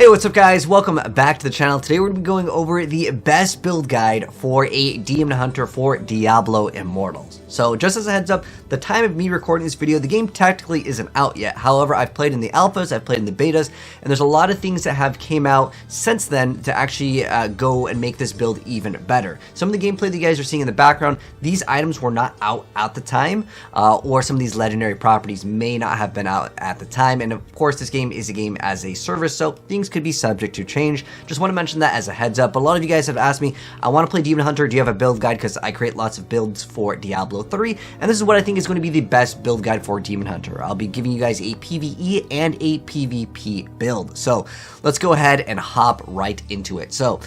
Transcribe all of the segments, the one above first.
Hey, what's up guys? Welcome back to the channel. Today we're going to be going over the best build guide for a demon hunter for Diablo Immortal. So just as a heads up, the time of me recording this video, the game technically isn't out yet. However, I've played in the alphas, I've played in the betas, and there's a lot of things that have came out since then to actually go and make this build even better. Some of the gameplay that you guys are seeing in the background, these items were not out at the time, or some of these legendary properties may not have been out at the time. And of course, this game is a game as a service, so things could be subject to change. Just want to mention that as a heads up. But a lot of you guys have asked me, I want to play Demon Hunter, do you have a build guide? Because I create lots of builds for Diablo 3, and this is what I think is going to be the best build guide for Demon Hunter. I'll be giving you guys a PvE and a PvP build. So let's go ahead and hop right into it. So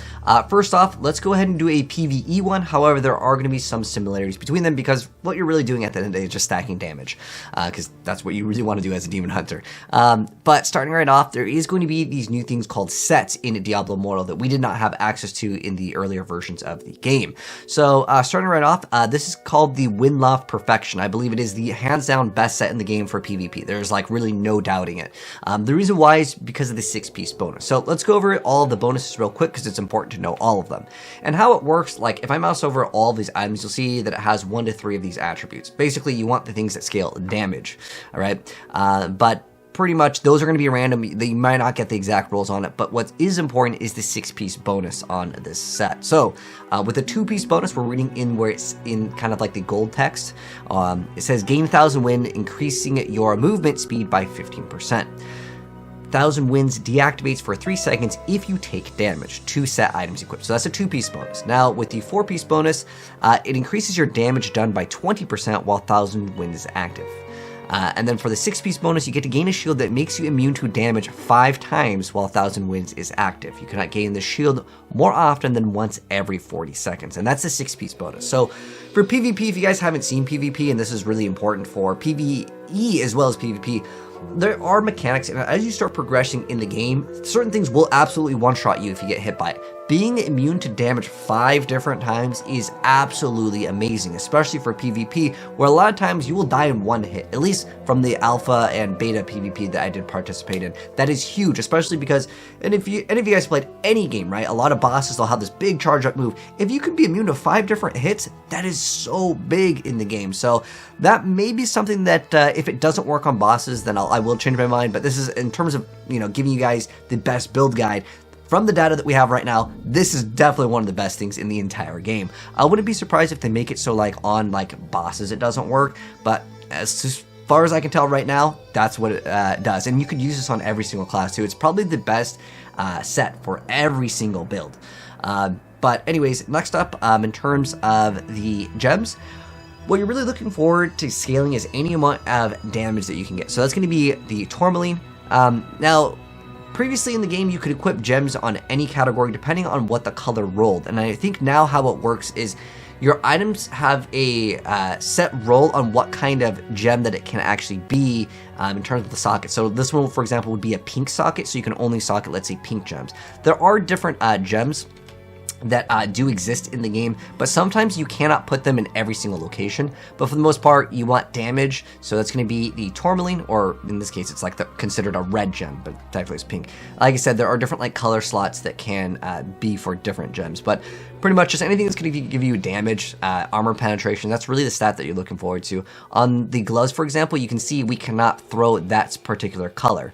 first off, let's go ahead and do a PvE one. However, there are going to be some similarities between them because what you're really doing at the end of the day is just stacking damage, because that's what you really want to do as a Demon Hunter. But starting right off, there is going to be these new things called sets in Diablo Immortal that we did not have access to in the earlier versions of the game. So starting right off, this is called the Windloft Perfection. I believe it is the hands down best set in the game for PvP. There's like really no doubting it. The reason why is because of the 6-piece bonus. So let's go over all of the bonuses real quick because it's important to know all of them. And how it works, like if I mouse over all of these items, you'll see that it has 1 to 3 of these attributes. Basically, you want the things that scale damage, all right? But pretty much those are going to be random. You might not get the exact rolls on it, but what is important is the 6-piece bonus on this set. So with the 2-piece bonus, we're reading in where it's in kind of like the gold text. It says gain 1,000 wind, increasing your movement speed by 15%. 1,000 winds deactivates for 3 seconds if you take damage. 2 set items equipped. So that's a 2-piece bonus. Now with the 4-piece bonus, it increases your damage done by 20% while 1,000 wind is active. And then for the 6-piece bonus, you get to gain a shield that makes you immune to damage 5 times while 1,000 winds is active. You cannot gain the shield more often than once every 40 seconds, and that's the 6-piece bonus. So for PvP, if you guys haven't seen PvP, and this is really important for PvE as well as PvP, there are mechanics, and as you start progressing in the game, certain things will absolutely one-shot you if you get hit by it. Being immune to damage 5 different times is absolutely amazing, especially for PvP, where a lot of times you will die in 1 hit, at least from the alpha and beta PvP that I did participate in. That is huge, especially because, and if any of you guys played any game, right, a lot of bosses, they'll have this big charge up move. If you can be immune to 5 different hits, that is so big in the game. So that may be something that if it doesn't work on bosses, then I will change my mind. But this is in terms of, you know, giving you guys the best build guide. From the data that we have right now, this is definitely one of the best things in the entire game. I wouldn't be surprised if they make it so like on like bosses it doesn't work, but as far as I can tell right now, that's what it does. And you could use this on every single class too. It's probably the best set for every single build. But anyways, next up, in terms of the gems, what you're really looking forward to scaling is any amount of damage that you can get. So that's going to be the Tourmaline. Now, previously in the game, you could equip gems on any category depending on what the color rolled. And I think now how it works is your items have a set roll on what kind of gem that it can actually be in terms of the socket. So this one, for example, would be a pink socket, so you can only socket, let's say, pink gems. There are different gems that do exist in the game, but sometimes you cannot put them in every single location. But for the most part, you want damage, so that's going to be the Tourmaline, or in this case, it's like considered a red gem, but technically it's pink. Like I said, there are different like color slots that can be for different gems, but pretty much just anything that's going to give you damage, armor penetration, that's really the stat that you're looking forward to. On the gloves, for example, you can see we cannot throw that particular color,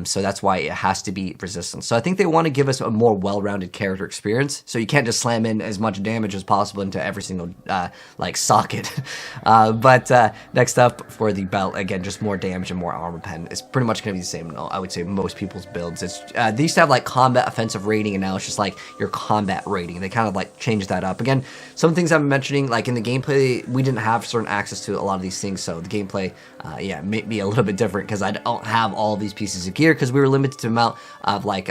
so that's why it has to be resistance. So I think they want to give us a more well-rounded character experience, so you can't just slam in as much damage as possible into every single like socket. But next up for the belt, again, just more damage and more armor pen. It's pretty much going to be the same, I would say, most people's builds. It's they used to have like combat offensive rating, and now it's just like your combat rating. They kind of like changed that up. Again, some things I'm mentioning, like in the gameplay, we didn't have certain access to a lot of these things, so the gameplay, yeah, may be a little bit different because I don't have all of these pieces of gear because we were limited to the amount of like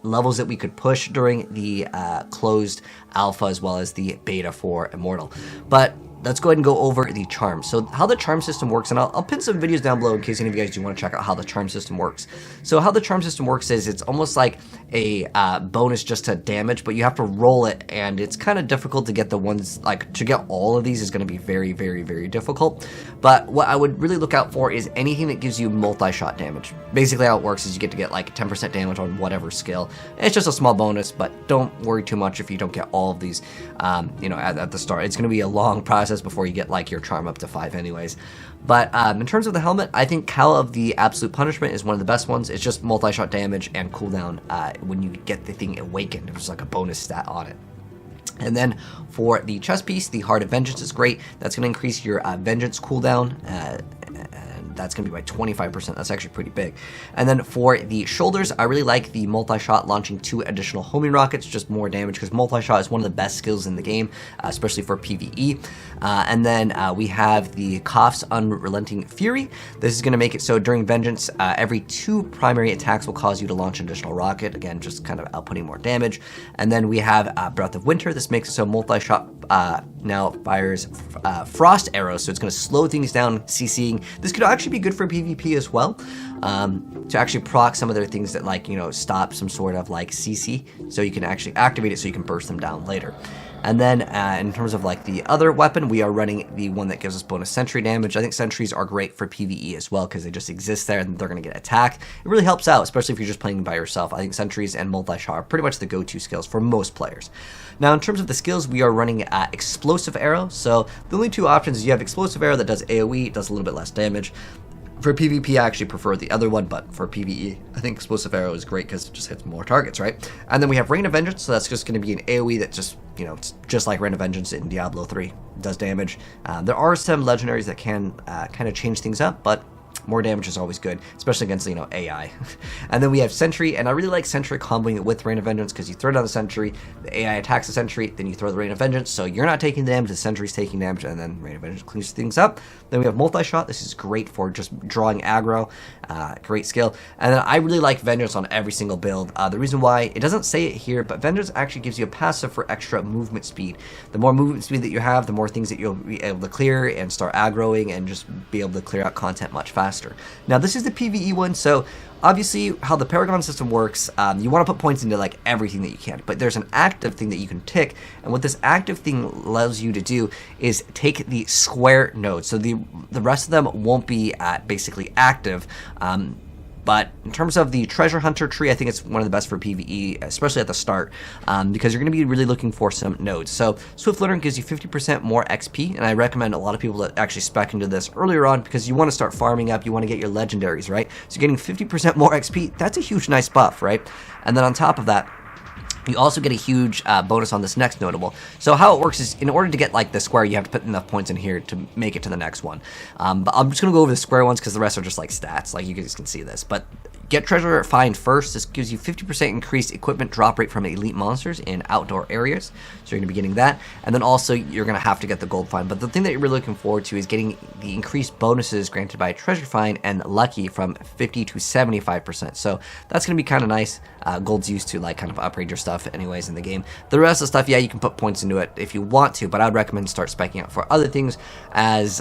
levels that we could push during the closed alpha as well as the beta for Immortal. But let's go ahead and go over the charm. So how the charm system works, and I'll pin some videos down below in case any of you guys do want to check out how the charm system works. So how the charm system works is it's almost like a bonus just to damage, but you have to roll it, and it's kind of difficult to get the ones, like to get all of these is going to be very, very, very difficult. But what I would really look out for is anything that gives you multi-shot damage. Basically how it works is you get to get like 10% damage on whatever skill. It's just a small bonus, but don't worry too much if you don't get all of these, you know, at the start. It's going to be a long process before you get like your charm up to 5 anyways. But in terms of the helmet, I think Call of the Absolute Punishment is one of the best ones. It's just multi-shot damage and cooldown when you get the thing awakened. There's like a bonus stat on it. And then for the chest piece, the Heart of Vengeance is great. That's going to increase your Vengeance cooldown, and that's going to be by 25%. That's actually pretty big. And then for the shoulders, I really like the multi-shot launching 2 additional homing rockets, just more damage, because multi-shot is one of the best skills in the game, especially for PvE. And then we have the Cough's Unrelenting Fury. This is going to make it so during Vengeance, every 2 primary attacks will cause you to launch an additional rocket. Again, just kind of outputting more damage. And then we have Breath of Winter. This makes it so multi-shot now fires frost arrows, so it's going to slow things down CCing. This could actually be good for PvP as well, to actually proc some of their things that, like, you know, stop some sort of like CC, so you can actually activate it so you can burst them down later. And then in terms of like the other weapon, we are running the one that gives us bonus sentry damage. I think sentries are great for PvE as well because they just exist there and they're going to get attacked. It really helps out, especially if you're just playing by yourself. I think sentries and multi-shot are pretty much the go-to skills for most players. Now, in terms of the skills, we are running Explosive Arrow. So the only 2 options is you have Explosive Arrow that does AoE, it does a little bit less damage. For PvP, I actually prefer the other one, but for PvE, I think Explosive Arrow is great because it just hits more targets, right? And then we have Rain of Vengeance, so that's just going to be an AoE that just, you know, it's just like Rain of Vengeance in Diablo 3. It does damage. There are some legendaries that can kind of change things up, but more damage is always good, especially against, you know, AI. And then we have Sentry, and I really like Sentry comboing it with Rain of Vengeance because you throw down the Sentry, the AI attacks the Sentry, then you throw the Rain of Vengeance, so you're not taking damage, the Sentry's taking damage, and then Rain of Vengeance cleans things up. Then we have Multi-Shot. This is great for just drawing aggro, great skill. And then I really like Vengeance on every single build. The reason why, it doesn't say it here, but Vengeance actually gives you a passive for extra movement speed. The more movement speed that you have, the more things that you'll be able to clear and start aggroing and just be able to clear out content much faster. Now, this is the PvE one, so obviously how the Paragon system works, you want to put points into like everything that you can, but there's an active thing that you can tick, and what this active thing allows you to do is take the square nodes, so the rest of them won't be basically active. But in terms of the treasure hunter tree, I think it's one of the best for PvE, especially at the start, because you're going to be really looking for some nodes. So Swift Learner gives you 50% more XP, and I recommend a lot of people to actually spec into this earlier on because you want to start farming up, you want to get your legendaries, right? So getting 50% more XP, that's a huge nice buff, right? And then on top of that, you also get a huge bonus on this next notable. So how it works is, in order to get like the square, you have to put enough points in here to make it to the next one. But I'm just going to go over the square ones because the rest are just like stats, like you guys can see this. But get treasure find first. This gives you 50% increased equipment drop rate from elite monsters in outdoor areas. So you're going to be getting that. And then also you're going to have to get the gold find. But the thing that you're really looking forward to is getting the increased bonuses granted by treasure find and lucky from 50 to 75%. So that's going to be kind of nice. Gold's used to like kind of upgrade your stuff anyways in the game. The rest of the stuff, yeah, you can put points into it if you want to, but I'd recommend start specking out for other things, as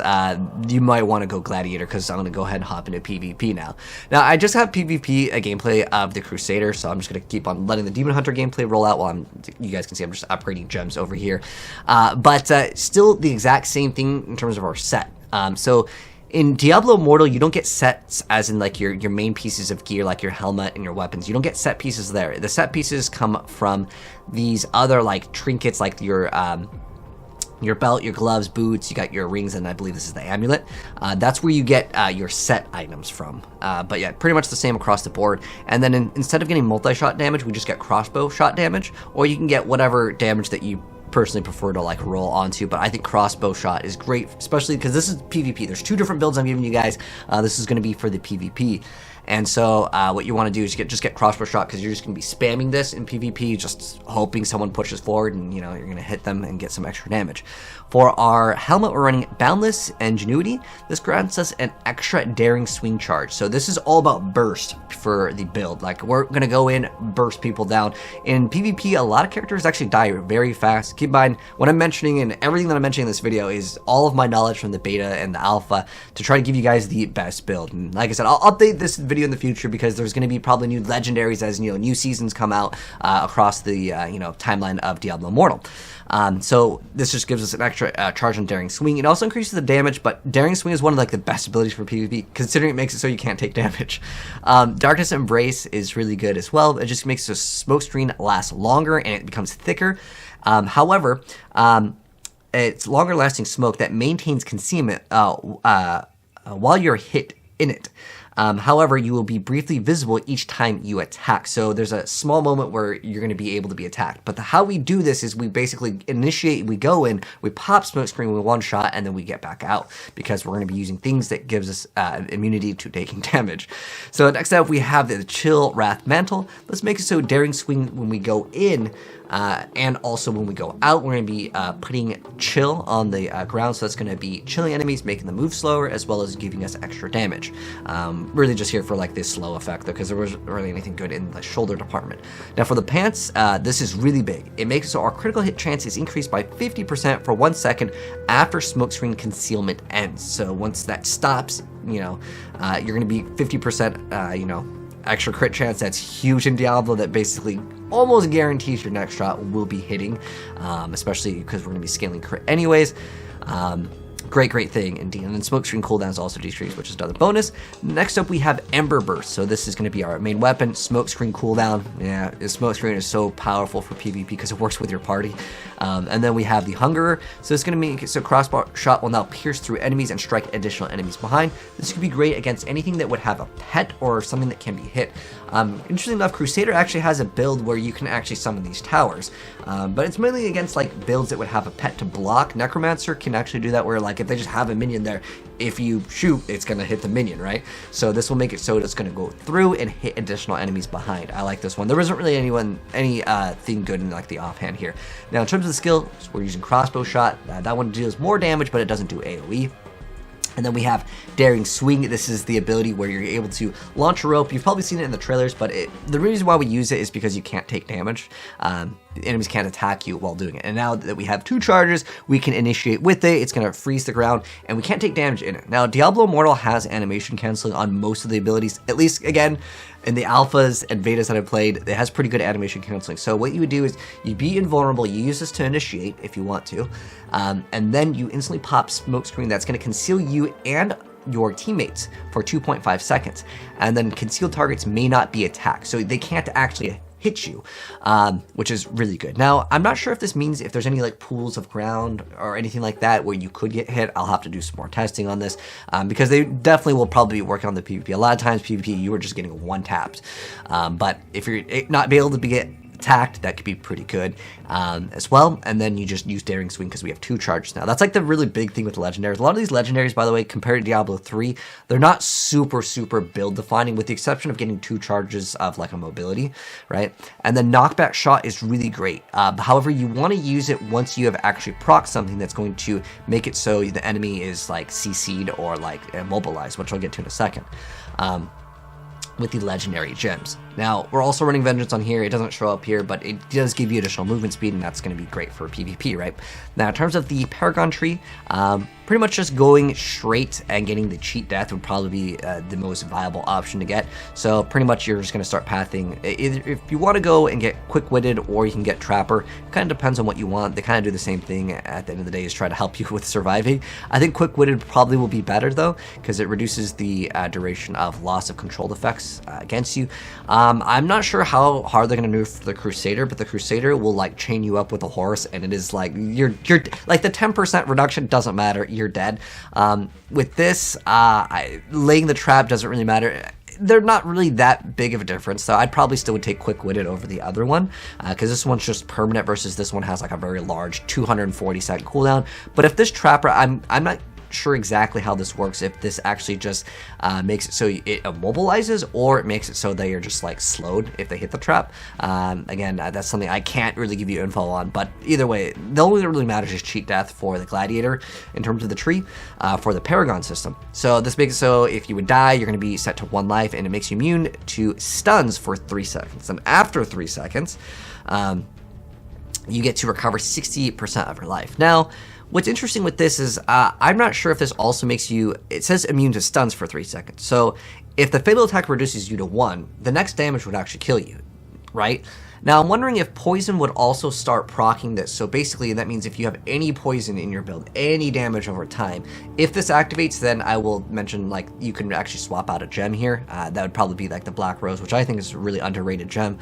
you might want to go Gladiator, because I'm going to go ahead and hop into PvP now. Now, I just have PvP, a gameplay of the Crusader, so I'm just going to keep on letting the Demon Hunter gameplay roll out while you guys can see I'm just upgrading gems over here. But still the exact same thing in terms of our set. So in Diablo Immortal, you don't get sets as in like your main pieces of gear, like your helmet and your weapons. You don't get set pieces there. The set pieces come from these other like trinkets, like your belt, your gloves, boots, you got your rings, and I believe this is the amulet. That's where you get your set items from. But yeah, pretty much the same across the board. And then instead of getting multi-shot damage, we just get crossbow shot damage, or you can get whatever damage that you personally prefer to like roll onto, but I think crossbow shot is great, especially because this is PvP. There's 2 different builds I'm giving you guys. This is going to be for the PvP. And so what you want to do is just get crossbow shot, because you're just going to be spamming this in PvP, just hoping someone pushes forward and, you know, you're going to hit them and get some extra damage. For our helmet, we're running Boundless Ingenuity. This grants us an extra daring swing charge. So this is all about burst for the build. Like, we're going to go in, burst people down. In PvP, a lot of characters actually die very fast, Keep in mind, what I'm mentioning and everything that I'm mentioning in this video is all of my knowledge from the beta and the alpha to try to give you guys the best build. And like I said, I'll update this video in the future because there's going to be probably new legendaries as, you know, new seasons come out across the, you know, timeline of Diablo Immortal. So this just gives us an extra charge on Daring Swing. It also increases the damage, but Daring Swing is one of like the best abilities for PvP, considering it makes it so you can't take damage. Darkness Embrace is really good as well. It just makes the smoke screen last longer and it becomes thicker. However, it's longer lasting smoke that maintains concealment while you're hit in it. However, you will be briefly visible each time you attack. So there's a small moment where you're going to be able to be attacked. But how we do this is we basically initiate, we go in, we pop smoke screen with one shot, and then we get back out because we're going to be using things that gives us immunity to taking damage. So next up, we have the Chill Wrath Mantle. Let's make it so Daring Swing when we go in, and also when we go out, we're going to be putting chill on the ground, so that's going to be chilling enemies, making them move slower, as well as giving us extra damage. Really just here for like this slow effect, though, because there wasn't really anything good in the shoulder department. Now for the pants, this is really big. It makes it so our critical hit chance is increased by 50% for 1 second after smokescreen concealment ends. So once that stops, you know, you're going to be 50%, you know, extra crit chance. That's huge in Diablo. That basically almost guarantees your next shot will be hitting, especially because we're going to be scaling crit anyways. Great thing. And then smoke screen cooldown is also decreased, which is another bonus. Next up, we have Ember Burst. So this is going to be our main weapon. Smoke screen cooldown. Yeah, the smoke screen is so powerful for PvP because it works with your party. And then we have the Hungerer. So it's going to make it so crossbar shot will now pierce through enemies and strike additional enemies behind. This could be great against anything that would have a pet or something that can be hit. Interesting enough, Crusader actually has a build where you can actually summon these towers, but it's mainly against like builds that would have a pet to block. Necromancer can actually do that, where like if they just have a minion there, if you shoot, it's gonna hit the minion, right? So this will make it so it's gonna go through and hit additional enemies behind. I like this one. There isn't really anything good in like the offhand here. Now in terms of the skill, we're using crossbow shot. That one deals more damage, but it doesn't do AoE. And then we have Daring Swing. This is the ability where you're able to launch a rope. You've probably seen it in the trailers, but the reason why we use it is because you can't take damage. The enemies can't attack you while doing it. And now that we have 2 charges, we can initiate with it. It's going to freeze the ground, and we can't take damage in it. Now, Diablo Immortal has animation canceling on most of the abilities, at least, again, in the alphas and betas that I've played, it has pretty good animation canceling. So what you would do is you'd be invulnerable, you use this to initiate if you want to, and then you instantly pop smoke screen that's going to conceal you and your teammates for 2.5 seconds. And then concealed targets may not be attacked, so they can't actually hit you, which is really good. Now, I'm not sure if this means if there's any like pools of ground or anything like that where you could get hit. I'll have to do some more testing on this, because they definitely will probably be working on the PvP. A lot of times PvP, you are just getting one tapped, but if you're not be able to get attacked, that could be pretty good as well. And then you just use Daring Swing because we have 2 charges now. That's like the really big thing with the legendaries. A lot of these legendaries, by the way, compared to Diablo 3, they're not super build defining, with the exception of getting 2 charges of like a mobility, right? And then knockback shot is really great. However, you want to use it once you have actually procced something that's going to make it so the enemy is like CC'd or like immobilized, which I'll get to in a second. With the legendary gems. Now, we're also running Vengeance on here. It doesn't show up here, but it does give you additional movement speed, and that's going to be great for PvP, right? Now, in terms of the Paragon tree, pretty much just going straight and getting the cheat death would probably be the most viable option to get. So pretty much you're just going to start pathing. Either if you want to go and get quick-witted, or you can get Trapper. It kind of depends on what you want. They kind of do the same thing at the end of the day, is try to help you with surviving. I think quick-witted probably will be better though, because it reduces the duration of loss of controlled effects against you. I'm not sure how hard they're going to nerf the Crusader, but the Crusader will like chain you up with a horse, and it is like you're like the 10% reduction doesn't matter, you're dead. With this, laying the trap doesn't really matter. They're not really that big of a difference, so I'd probably still would take quick-witted over the other one, because this one's just permanent versus this one has like a very large 240-second cooldown. But if this Trapper, I'm not sure exactly how this works, if this actually just makes it so it immobilizes, or it makes it so they are just like slowed if they hit the trap. Again, that's something I can't really give you info on, but either way, the only thing that really matters is cheat death for the Gladiator in terms of the tree for the Paragon system. So this makes it so if you would die, you're going to be set to 1 life, and it makes you immune to stuns for 3 seconds. And after 3 seconds, you get to recover 60% of your life. Now, what's interesting with this is I'm not sure if this also makes you, it says immune to stuns for 3 seconds. So if the fatal attack reduces you to 1, the next damage would actually kill you, right? Now, I'm wondering if poison would also start proccing this. So basically, that means if you have any poison in your build, any damage over time, if this activates, then I will mention, like, you can actually swap out a gem here. That would probably be like the Black Rose, which I think is a really underrated gem,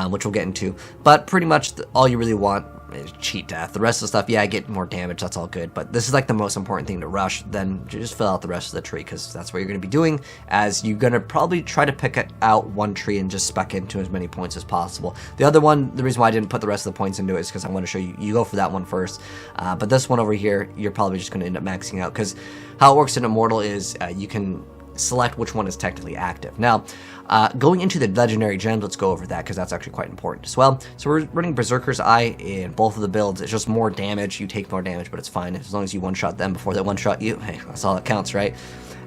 which we'll get into. But pretty much all you really want is cheat death. The rest of the stuff, yeah, I get more damage, that's all good, but this is like the most important thing to rush. Then just fill out the rest of the tree, because that's what you're going to be doing, as you're going to probably try to pick out one tree and just spec into as many points as possible. The other one, the reason why I didn't put the rest of the points into it is because I want to show you, you go for that one first, but this one over here, you're probably just going to end up maxing out, because how it works in Immortal is you can select which one is technically active. Now, going into the legendary gems, let's go over that, because that's actually quite important as well. So we're running Berserker's Eye in both of the builds. It's just more damage. You take more damage, but it's fine. As long as you one-shot them before they one-shot you, hey, that's all that counts, right?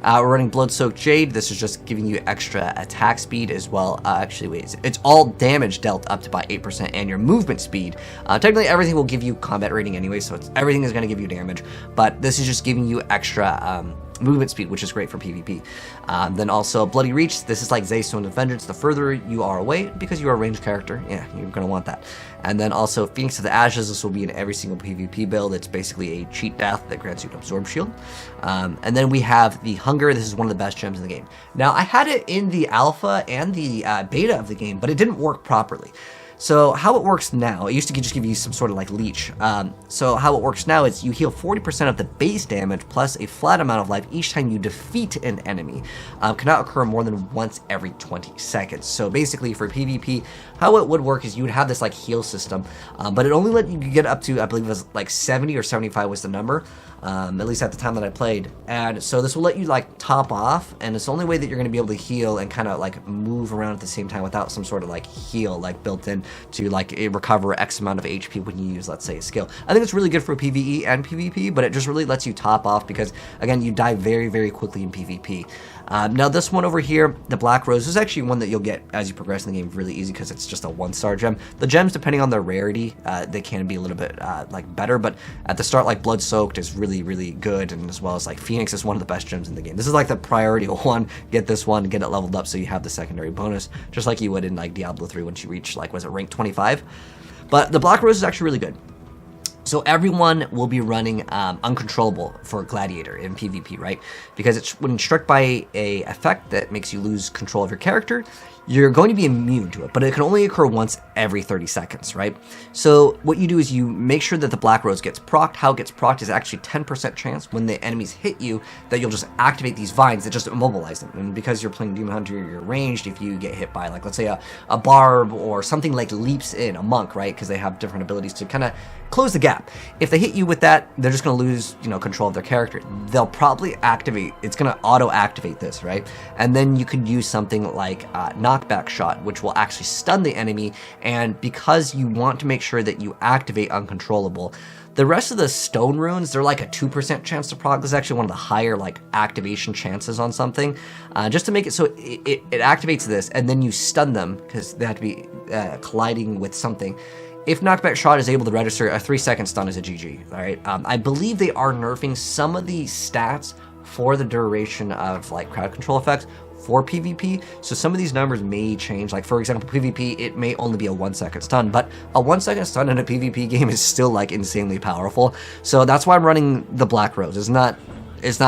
We're running Blood-Soaked Jade. This is just giving you extra attack speed as well. Actually, wait, it's all damage dealt up to by 8% and your movement speed. Technically, everything will give you combat rating anyway, so everything is going to give you damage, but this is just giving you extra movement speed, which is great for PvP. Then also Bloody Reach. This is like Zaystone of Vengeance. The further you are away, because you are a ranged character, yeah, you're going to want that. And then also Phoenix of the Ashes. This will be in every single PvP build. It's basically a cheat death that grants you an Absorb Shield. And then we have the Hunger. This is one of the best gems in the game. Now, I had it in the alpha and the beta of the game, but it didn't work properly. So how it works now, it used to just give you some sort of like leech. So how it works now is you heal 40% of the base damage plus a flat amount of life each time you defeat an enemy. Cannot occur more than once every 20 seconds. So basically for PvP, how it would work is you would have this like heal system, but it only let you get up to, I believe it was like 70 or 75 was the number. At least at the time that I played. And so this will let you like top off, and it's the only way that you're going to be able to heal and kind of like move around at the same time without some sort of like heal like built in to like recover X amount of HP when you use, let's say, a skill. I think it's really good for PvE and PvP, but it just really lets you top off because, again, you die very, very quickly in PvP. Now this one over here, the Black Rose, is actually one that you'll get as you progress in the game really easy because it's just a 1-star gem. The gems, depending on their rarity, they can be a little bit like better, but at the start, like Blood Soaked is really, really good, and as well as like Phoenix is one of the best gems in the game. This is like the priority one. Get this one, get it leveled up so you have the secondary bonus, just like you would in like Diablo 3 once you reach like, was it rank 25? But the Black Rose is actually really good. So everyone will be running Uncontrollable for Gladiator in PvP, right? Because it's when struck by a effect that makes you lose control of your character, you're going to be immune to it, but it can only occur once every 30 seconds, right? So what you do is you make sure that the Black Rose gets procced. How it gets procced is actually 10% chance when the enemies hit you that you'll just activate these vines that just immobilize them. And because you're playing Demon Hunter, you're ranged. If you get hit by, like, let's say a barb or something like leaps in, a monk, right? Because they have different abilities to kind of close the gap. If they hit you with that, they're just going to lose, control of their character. They'll probably activate, it's going to auto-activate this, right? And then you could use something like Knockback Shot, which will actually stun the enemy, and because you want to make sure that you activate Uncontrollable, the rest of the stone runes, they're like a 2% chance to proc. This is actually one of the higher like activation chances on something, just to make it so it activates this, and then you stun them because they have to be colliding with something. If Knockback Shot is able to register, a 3-second stun is a GG, all right? I believe they are nerfing some of the stats for the duration of like crowd control effects for PvP, so some of these numbers may change. Like, for example, PvP, it may only be a 1-second stun, but a 1-second stun in a PvP game is still like insanely powerful. So that's why I'm running the Black Rose. It's not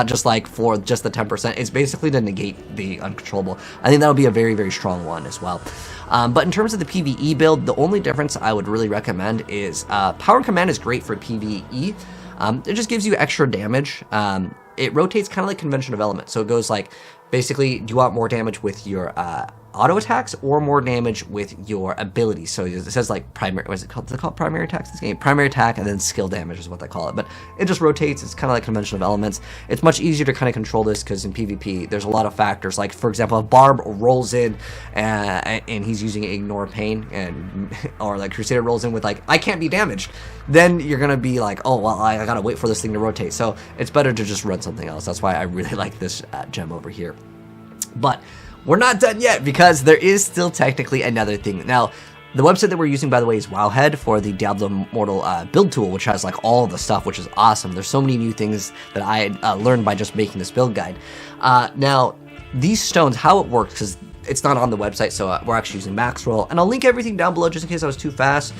just like for just the 10%. It's basically to negate the Uncontrollable. I think that'll be a very, very strong one as well. But in terms of the PvE build, the only difference I would really recommend is Power and Command is great for PvE. It just gives you extra damage. It rotates kind of like Convention of Element. So it goes like, basically, do you want more damage with your auto attacks or more damage with your abilities? So it says like primary, what is it called? Is it called primary attacks this game? Primary attack and then skill damage is what they call it. But it just rotates. It's kind of like Convention of Elements. It's much easier to kind of control this because in PvP, there's a lot of factors. Like, for example, if Barb rolls in and he's using Ignore Pain, and or like Crusader rolls in with like, I can't be damaged, then you're going to be like, oh, well, I got to wait for this thing to rotate. So it's better to just run something else. That's why I really like this gem over here. But we're not done yet because there is still technically another thing. Now, The website that we're using, by the way, is Wowhead for the Diablo Immortal build tool, which has like all of the stuff, which is awesome. There's so many new things that I learned by just making this build guide. Now, these stones, how it works, because it's not on the website, so we're actually using Maxroll, and I'll link everything down below just in case I was too fast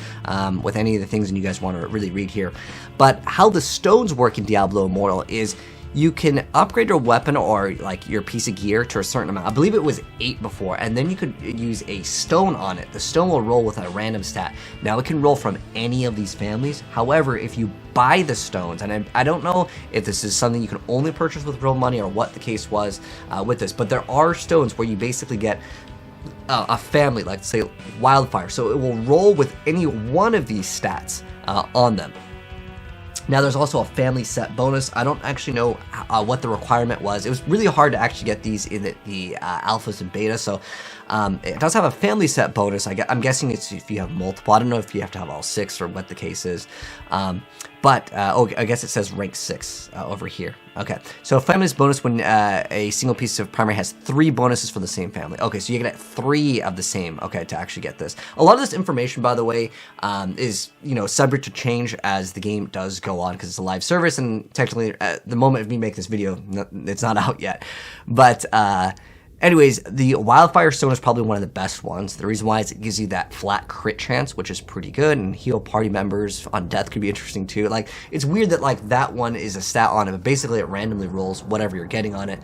with any of the things and you guys want to really read here. But how the stones work in Diablo Immortal is you can upgrade your weapon or like your piece of gear to a certain amount. I believe it was 8 before, and then you could use a stone on it. The stone will roll with a random stat. Now it can roll from any of these families. However, if you buy the stones, and I don't know if this is something you can only purchase with real money or what the case was with this, but there are stones where you basically get a family, like say Wildfire. So it will roll with any one of these stats on them. Now there's also a family set bonus. I don't actually know what the requirement was. It was really hard to actually get these in the alphas and beta, so it does have a family set bonus. I'm guessing it's if you have multiple. I don't know if you have to have all 6 or what the case is. But I guess it says rank 6 over here. Okay, so family's bonus when a single piece of primary has 3 bonuses for the same family. Okay, so you get 3 of the same. Okay, to actually get this. A lot of this information, by the way, is subject to change as the game does go on because it's a live service, and technically at the moment of me making this video, it's not out yet. But anyways, the Wildfire Stone is probably one of the best ones. The reason why is it gives you that flat crit chance, which is pretty good, and heal party members on death could be interesting too. Like, it's weird that like that one is a stat on it, but basically it randomly rolls whatever you're getting on it.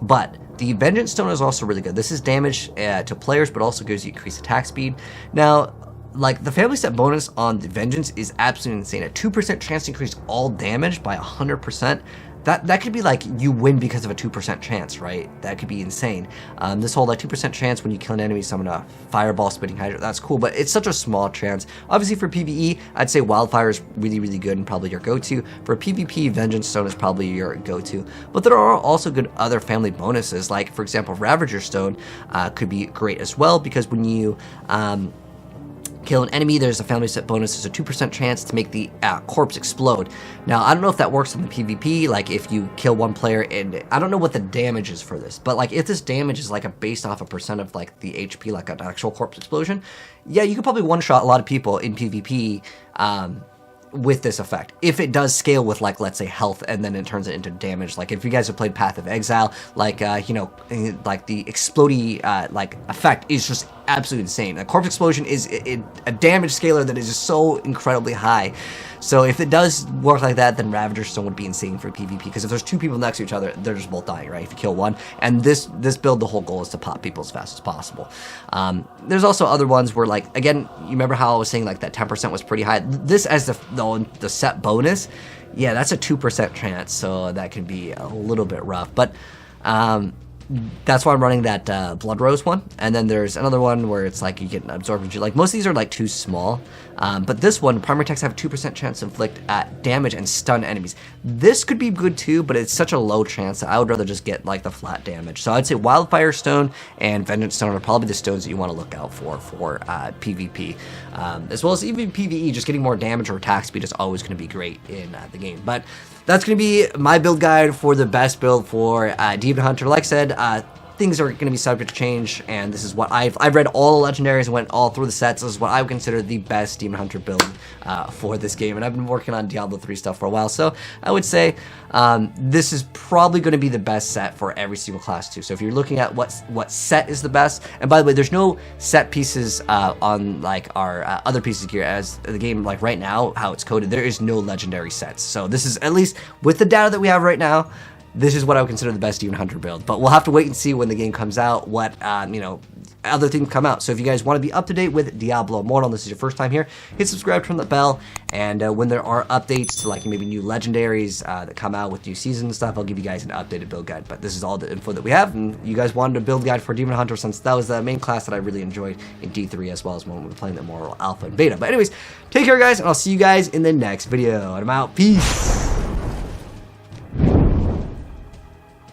But the Vengeance Stone is also really good. This is damage to players, but also gives you increased attack speed. Now, like, the family set bonus on the Vengeance is absolutely insane. A 2% chance to increase all damage by 100%. That could be like you win because of a 2% chance, right? That could be insane. This whole like 2% chance when you kill an enemy, summon a fireball, spitting hydra, that's cool, but it's such a small chance. Obviously for PvE, I'd say Wildfire is really, really good and probably your go-to. For PvP, Vengeance Stone is probably your go-to. But there are also good other family bonuses, like for example, Ravager Stone could be great as well, because when you kill an enemy, there's a family set bonus. There's a 2% chance to make the corpse explode. Now, I don't know if that works in the PvP, like if you kill one player, and I don't know what the damage is for this, but like if this damage is like based off a percent of like the HP, like an actual corpse explosion, yeah, you could probably one-shot a lot of people in PvP with this effect. If it does scale with like, let's say health, and then it turns it into damage. Like if you guys have played Path of Exile, like like the explodey like effect is just absolutely insane. A corpse explosion is a damage scaler that is just so incredibly high. So if it does work like that, then Ravager Stone would be insane for PvP, because if there's 2 people next to each other, they're just both dying, right? If you kill one. And this build, the whole goal is to pop people as fast as possible. There's also other ones where, like, again, you remember how I was saying like that 10% was pretty high? This as the set bonus, yeah, that's a 2% chance, so that can be a little bit rough. But that's why I'm running that Blood Rose one. And then there's another one where it's like you get absorbed. Like most of these are like too small. But this one, primary attacks have a 2% chance to inflict damage and stun enemies. This could be good too, but it's such a low chance that I would rather just get like the flat damage. So I'd say Wildfire Stone and Vengeance Stone are probably the stones that you want to look out for PvP. As well as even PvE, just getting more damage or attack speed is always going to be great in the game. But that's going to be my build guide for the best build for Demon Hunter. Like I said, things are going to be subject to change, and this is what I've read all the legendaries and went all through the sets. This is what I would consider the best Demon Hunter build for this game, and I've been working on Diablo 3 stuff for a while, so I would say this is probably going to be the best set for every single class too. So if you're looking at what set is the best, and by the way, there's no set pieces on like our other pieces of gear, as the game like right now how it's coded, there is no legendary sets. So this is, at least with the data that we have right now, this is what I would consider the best Demon Hunter build. But we'll have to wait and see when the game comes out what other things come out. So if you guys want to be up to date with Diablo Immortal, and this is your first time here, hit subscribe, turn the bell, and when there are updates to like maybe new legendaries that come out with new season and stuff, I'll give you guys an updated build guide. But this is all the info that we have, and you guys wanted a build guide for Demon Hunter since that was the main class that I really enjoyed in D3, as well as when we were playing the Immortal Alpha and Beta. But anyways, take care guys, and I'll see you guys in the next video, and I'm out. Peace!